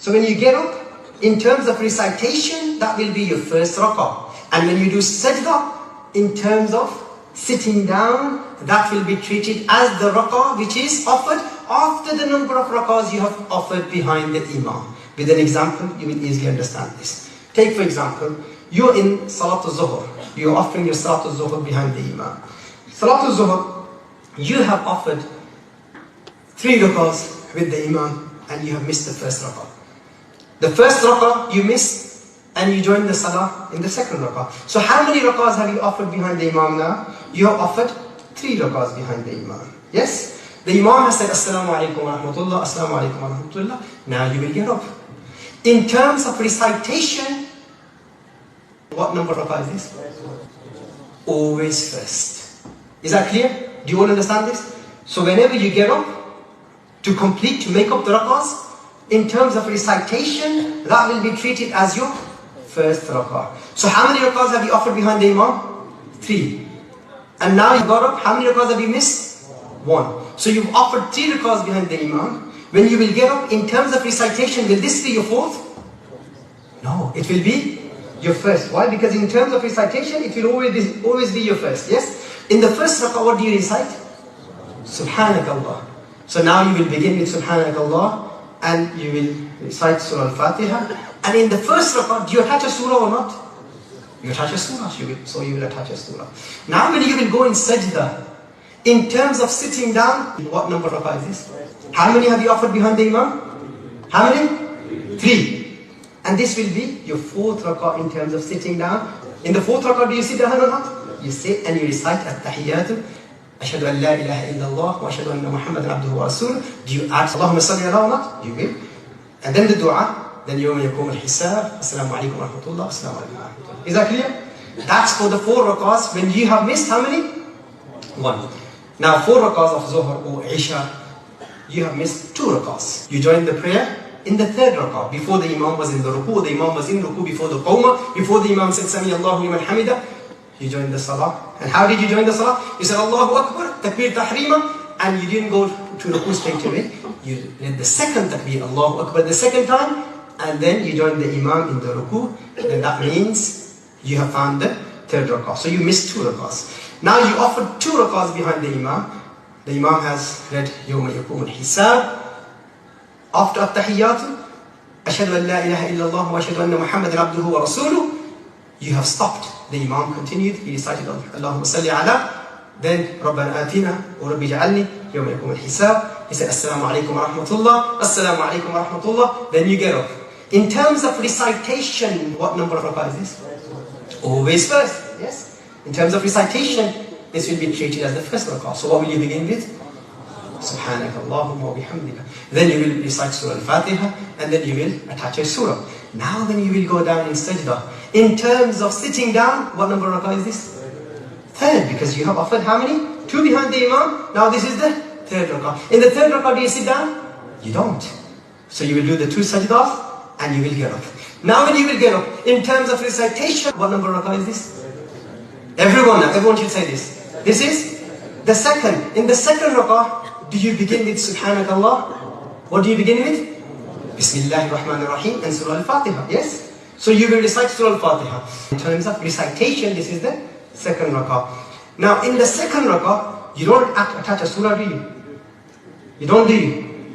So when you get up, in terms of recitation, that will be your first rak'ah. And when you do sajda, in terms of sitting down, that will be treated as the rak'ah which is offered after the number of rak'ahs you have offered behind the imam. With an example, you will easily understand this. Take for example, you're in Salatul Zuhr. You're offering your Salatul Zuhr behind the imam. Salatul Zuhr, you have offered 3 rak'ahs with the imam and you have missed the first rak'ah. The first rak'ah you missed and you join the salah in the second rak'ah. So how many rak'ahs have you offered behind the imam now? You have offered 3 rak'ahs behind the imam. Yes? The imam has said, Assalamu alaikum wa rahmatullah, Assalamu alaikum wa rahmatullah. Now you will get up. In terms of recitation, what number of rak'ah is this? Always first. Is that clear? Do you all understand this? So whenever you get up to complete, to make up the rak'ahs, in terms of recitation, that will be treated as your first rak'ah. So how many rak'ahs have you offered behind the imam? 3. And now you got up, how many rak'ahs have you missed? 1. So you've offered 3 rak'ahs behind the imam. When you will get up, in terms of recitation, will this be your 4th? No, it will be your first. Why? Because in terms of recitation, it will always be your first. Yes? In the first rak'ah, what do you recite? Subhanakallah. So now you will begin with Subhanakallah and you will recite Surah Al-Fatiha. And in the first rak'ah, do you attach a surah or not? You attach a surah, so you will attach a surah. Now when you will go in sajda, in terms of sitting down, what number of rak'ah is this? How many have you offered behind the imam? How many? 3. And this will be your 4th rak'ah in terms of sitting down. In the 4th rak'ah, do you sit down or not? You sit and you recite At-Tahiyyatu, Ashhadu an la ilaha illallah wa ashhadu anna Muhammadan abduhu wa rasuluh. Do you add Allahumma salli ala or not? You will. And then the dua, then yawma yakum al-hisab, Assalamu alaikum wa rahmatullah, Assalamu alaikum wa rahmatullah. Is that clear? That's for the 4 rak'ahs when you have missed how many? 1. Now 4 rak'ahs of Zuhr or Isha, you have missed 2 rak'ahs. You join the prayer in the 3rd rak'ah. Before the imam was in the ruku, the imam was in ruku before the qawmah, before the imam said Sami Allahu liman hamida, you joined the salah. And how did you join the salah? You said Allahu Akbar, takbir tahrima, and you didn't go to ruku straight away. You did the 2nd takbir, Allahu Akbar, the 2nd time, and then you joined the imam in the ruku. Then that means you have found the 3rd rak'ah. So you missed 2 rak'ahs. Now you offered 2 rak'ahs behind the imam. The imam has read Yawma Yakum al-Hisab. After At-Tahiyyatu, Ashhadu an la ilaha illallah wa ashhadu anna Muhammadan abduhu wa rasuluh. You have stopped. The imam continued. He recited Allahumma salli ala. Then Rabbana atina wa Rabbi ja'alni Yawma Yakum al-Hisab. He said Assalamu alaikum wa rahmatullah. Assalamu alaikum wa rahmatullah. Then you get up. In terms of recitation, what number of rak'ah is this? Always first. Yes. In terms of recitation, this will be treated as the first rak'ah. So what will you begin with? Subhanakallahumma wa bihamdika. Then you will recite Surah Al-Fatiha and then you will attach a surah. Now then you will go down in sajda. In terms of sitting down, what number of rak'ah is this? 3rd, because you have offered how many? 2 behind the imam. Now this is the 3rd rak'ah. In the 3rd rak'ah, do you sit down? You don't. So you will do the 2 sajdas and you will get up. Now when you will get up, in terms of recitation, what number of rak'ah is this? Everyone should say this. This is the 2nd. In the 2nd rak'ah, do you begin with Subhanakallah? What do you begin with? Bismillahir Rahmanir Rahim and Surah Al-Fatiha. Yes? So you will recite Surah Al-Fatiha. In terms of recitation, this is the 2nd rak'ah. Now in the 2nd rak'ah, you don't attach a surah, do you? You don't, do you?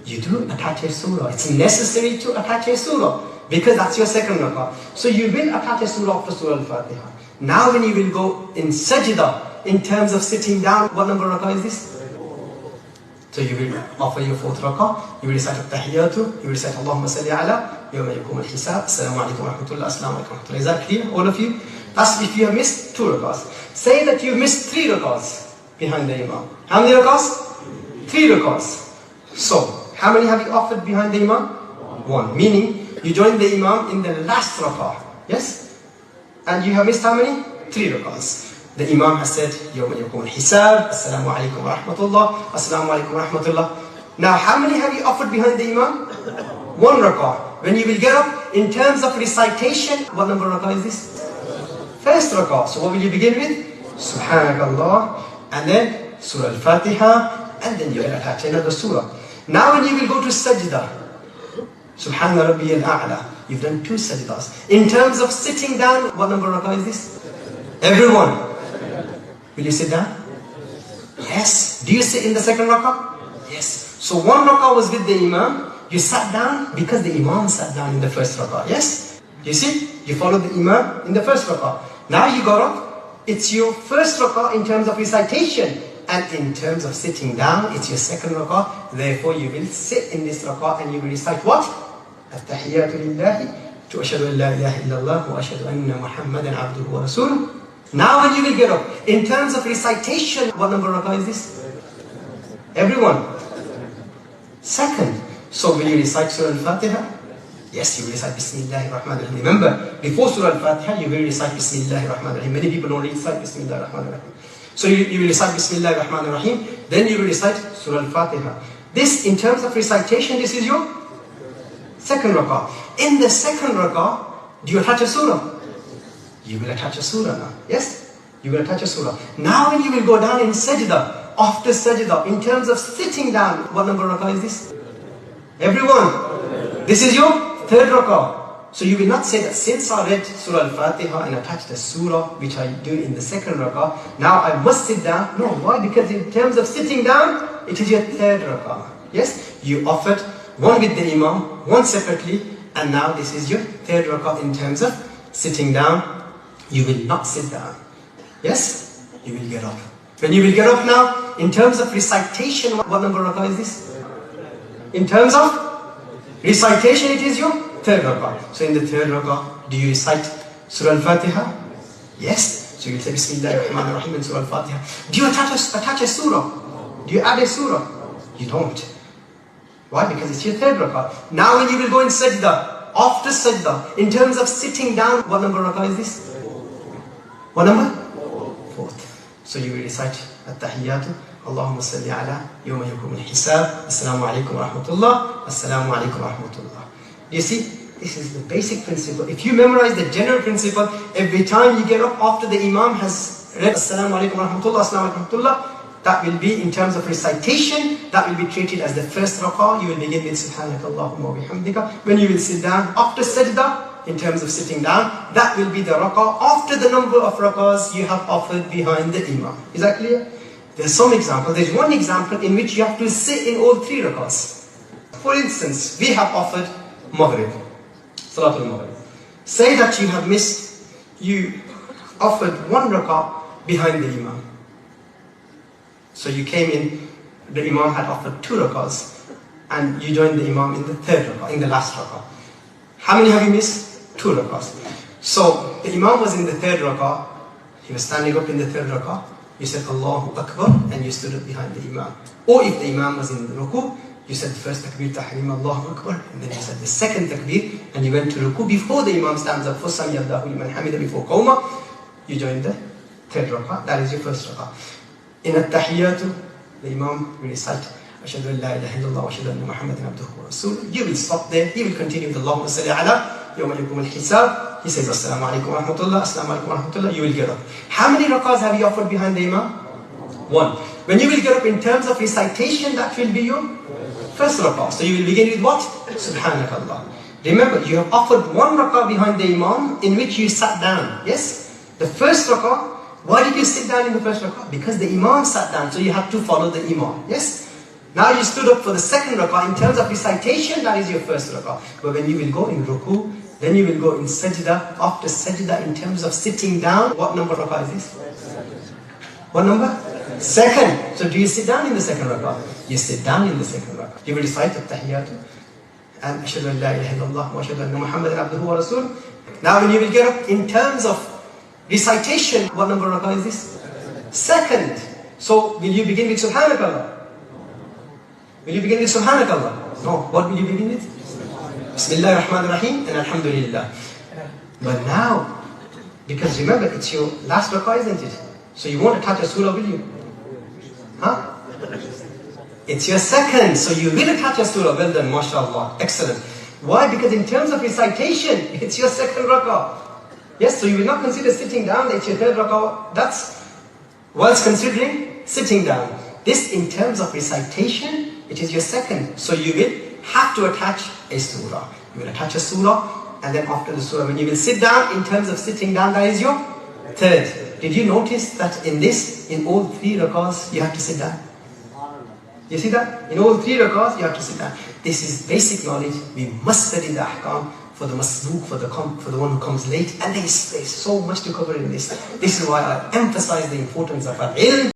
You do attach a surah. It's necessary to attach a surah because that's your 2nd rak'ah. So you will attach a surah after Surah Al-Fatiha. Now when you will go in sajda, in terms of sitting down, what number of rak'ah is this? So you will offer your 4th rak'ah, you will recite At-Tahiyyatu, you will recite Allahumma salli ala, Yawma Yakum al-Hisab, Assalamu alaikum wa rahmatullah, Assalamu alaikum wa rahmatullah. Is that clear, all of you? That's if you have missed 2 rak'ahs. Say that you missed 3 rak'ahs behind the imam. How many rak'ahs? 3 rak'ahs. So, how many have you offered behind the imam? 1. Meaning, you joined the imam in the last rak'ah. Yes? And you have missed how many? 3 rak'ahs. The imam has said, Yawma Yakum al-Hisab, Assalamu alaikum wa rahmatullah, Assalamu alaikum wa rahmatullah. Now, how many have you offered behind the imam? 1 rak'ah. When you will get up, in terms of recitation, what number of rak'ah is this? 1st rak'ah. So what will you begin with? Subhanakallah, and then Surah Al-Fatiha, and then you will attach another surah. Now when you will go to sajda, Subhana Rabbi al-A'la. You've done 2 sajdas. In terms of sitting down, what number rak'ah is this? Everyone. Will you sit down? Yes. Do you sit in the second rak'ah? Yes. So 1 rak'ah was with the imam. You sat down because the imam sat down in the first rak'ah. Yes? You see? You followed the imam in the first rak'ah. Now you got up. It's your first rak'ah in terms of recitation. And in terms of sitting down, it's your second rak'ah. Therefore, you will sit in this rak'ah and you will recite what? At-tahiyyatu lillahi to ashhadu an la ilaha illallah wa ashhadu anna Muhammadan abduhu wa rasuluh. Now when you will get up, in terms of recitation, what number rak'ah is this? Everyone. Second. So will you recite Surah Al-Fatiha? Yes, you will recite Bismillahir Rahmanir Rahim. Remember, before Surah Al-Fatiha, you will recite Bismillahir Rahmanir Rahim. Many people don't recite Bismillahir Rahmanir Rahim. So you will recite Bismillahir Rahmanir Rahim, then you will recite Surah Al-Fatiha. This, in terms of recitation, this is your second rak'ah. In the second rak'ah, do you attach a surah? You will attach a surah now. Yes? You will attach a surah. Now when you will go down in sajda, after sajda, in terms of sitting down, what number rak'ah is this? Everyone. This is your third rak'ah. So you will not say that since I read Surah Al-Fatiha and attached the surah, which I do in the second rak'ah, now I must sit down. No, why? Because in terms of sitting down, it is your third rak'ah. Yes? You offered 1 with the imam, 1 separately, and now this is your third rak'ah in terms of sitting down. You will not sit down. Yes? You will get up. When you will get up now, in terms of recitation, what number rak'ah is this? In terms of recitation, it is your third rak'ah. So in the third rak'ah, do you recite Surah Al-Fatiha? Yes. So you will say Bismillahir Rahmanir Rahim in Surah Al-Fatiha. Do you attach a surah? Do you add a surah? You don't. Why? Because it's your third rak'ah. Now when you will go in sajda, after sajda, in terms of sitting down, what number rak'ah is this? What number? 4th. So you will recite At-Tahiyyatu. Allahumma salli ala yawma yakumul hisab. Assalamu alaikum wa rahmatullah. Assalamu alaikum wa rahmatullah. You see, this is the basic principle. If you memorize the general principle, every time you get up after the imam has read Assalamu alaikum wa rahmatullah, Assalamu alaikum wa rahmatullah, that will be in terms of recitation, that will be treated as the first rak'ah. You will begin with Subhanakallahumma wa bihamdika. When you will sit down after sajda, in terms of sitting down, that will be the rak'ah after the number of rak'ahs you have offered behind the imam. Is that clear? There's some example. There's one example in which you have to sit in all 3 rak'ahs. For instance, we have offered Maghrib, Salatul Maghrib. Say that you have missed, you offered 1 rak'ah behind the imam. So you came in, the imam had offered 2 rak'ahs, and you joined the imam in the 3rd rak'ah, in the last rak'ah. How many have you missed? 2 rak'ahs. So the imam was in the 3rd rak'ah, he was standing up in the 3rd rak'ah, you said Allahu Akbar, and you stood up behind the imam. Or if the imam was in the ruku, you said the first takbir, tahrim, Allahu Akbar, and then you said the second takbir, and you went to ruku before the imam stands up for Sami Allahu liman hamida, before qawma, you joined the 3rd rak'ah. That is your first rak'ah. In At-Tahiyyatu, the imam will recite Ashhadu an la ilaha illallah wa ashhadu anna Muhammadan abduhu wa rasuluh. You will stop there. He will continue with Allahumma salli ala yawma yakumul hisab. He says Assalamu alaikum wa rahmatullah, Assalamu alaikum wa rahmatullah. You will get up. How many rak'ahs have you offered behind the imam? 1. When you will get up in terms of recitation, that will be your first rak'ah. So you will begin with what? Subhanakallah. Remember, you have offered 1 rak'ah behind the imam in which you sat down. Yes? The first rak'ah. Why did you sit down in the first rak'ah? Because the imam sat down, so you have to follow the imam. Yes? Now you stood up for the second rak'ah. In terms of recitation, that is your first rak'ah. But when you will go in ruku, then you will go in sajda. After sajda, in terms of sitting down, what number rak'ah is this? What number? Second. So do you sit down in the second rak'ah? You sit down in the second rak'ah. You will recite At-Tahiyyatu and Ashhadu an la ilaha illallah wa ashhadu anna Muhammadan abduhu wa rasuluh. Now when you will get up in terms of recitation, what number rak'ah is this? Second. So will you begin with Subhanakallah? Will you begin with Subhanakallah? No. What will you begin with? Bismillahir Rahmanir Rahim and Alhamdulillah. But now, because remember, it's your last rak'ah, isn't it? So you won't attach a surah, will you? Huh? It's your second, so you will attach a surah. Well done, mashallah. Excellent. Why? Because in terms of recitation, it's your second rak'ah. Yes, so you will not consider sitting down, it's your third rak'ah. That's whilst considering sitting down. This, in terms of recitation, it is your second. So you will have to attach a surah. You will attach a surah, and then after the surah, when you will sit down, in terms of sitting down, that is your third. Did you notice that in all 3 rakahs, you have to sit down? You see that? In all 3 rakahs, you have to sit down. This is basic knowledge. We must study the ahkam for the masbook, for the one who comes late. And there's so much to cover in this. This is why I emphasize the importance of al-ilm.